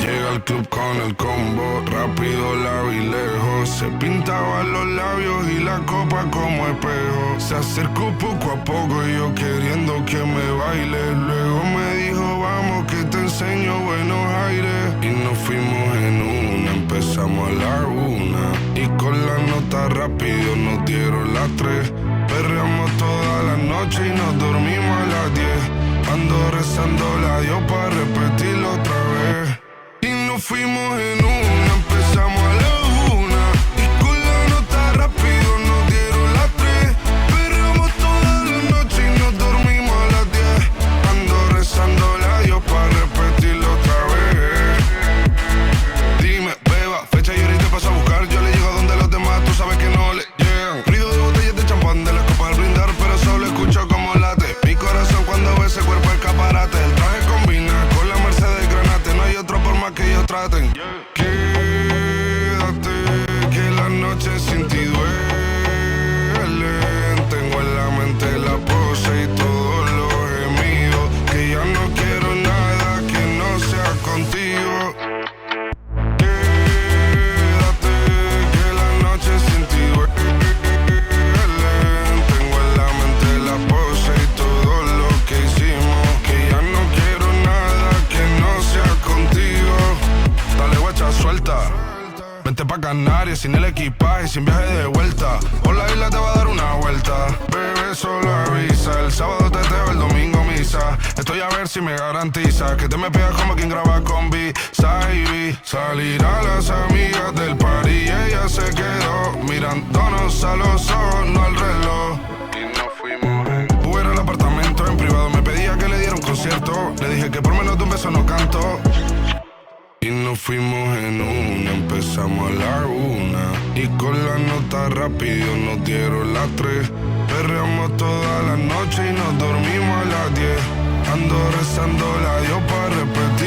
Llega al club con el combo, rápido la vi lejos. Se pintaba los labios y la copa como espejo. Se acercó poco a poco y yo queriendo que me baile. Luego me dijo, vamos que te enseño buenos aires. Y nos fuimos en una, empezamos a la 1. Y con la nota rápido nos dieron las 3. Perreamos toda la noche y nos dormimos a las 10. Ando rezando la Dios para repetirlo otra vez. Y nos fuimos en una, empezamos a la 1. Y con la nota rápido nos dieron las 3. Perreamos toda la noche y nos dormimos a las 10. Ando rezando la Dios para repetirlo otra vez. Dime, beba, fecha y ahorita paso a buscar. Yo le llego a donde los demás, tú sabes que no le llegan. Ruido de botellas de champán, de las copas al brindar, pero solo escucho como late mi corazón cuando ve ese cuerpo escaparate. El traje combina con la Mercedes Granate. No hay otro por más que ellos traten. Quédate, que la noche sin ti duele. Tengo en la mente la pose y todos los gemidos. Que ya no quiero nada que no sea contigo. Quédate, que la noche sin ti duele. Tengo en la mente la pose y todo lo que hicimos. Que ya no quiero nada que no sea contigo. Dale guacha, suelta. Vente pa' Canarias sin el equipaje, sin viaje de vuelta. Por la isla te va a dar una vuelta. Bebé, solo avisa. El sábado teteo, el domingo misa. Estoy a ver si me garantiza que te me pegas como quien graba con B-Side. Salir a las amigas del party y ella se quedó mirándonos a los ojos, no al reloj. Y nos fuimos en Uber al apartamento en privado. Me pedía que le diera un concierto. Le dije que por menos de un beso no canto. Y nos fuimos en una, empezamos a la 1. Y con la nota rápido nos dieron las 3. Perreamos toda la noche y nos dormimos a las 10. Ando rezando la Dios para repetir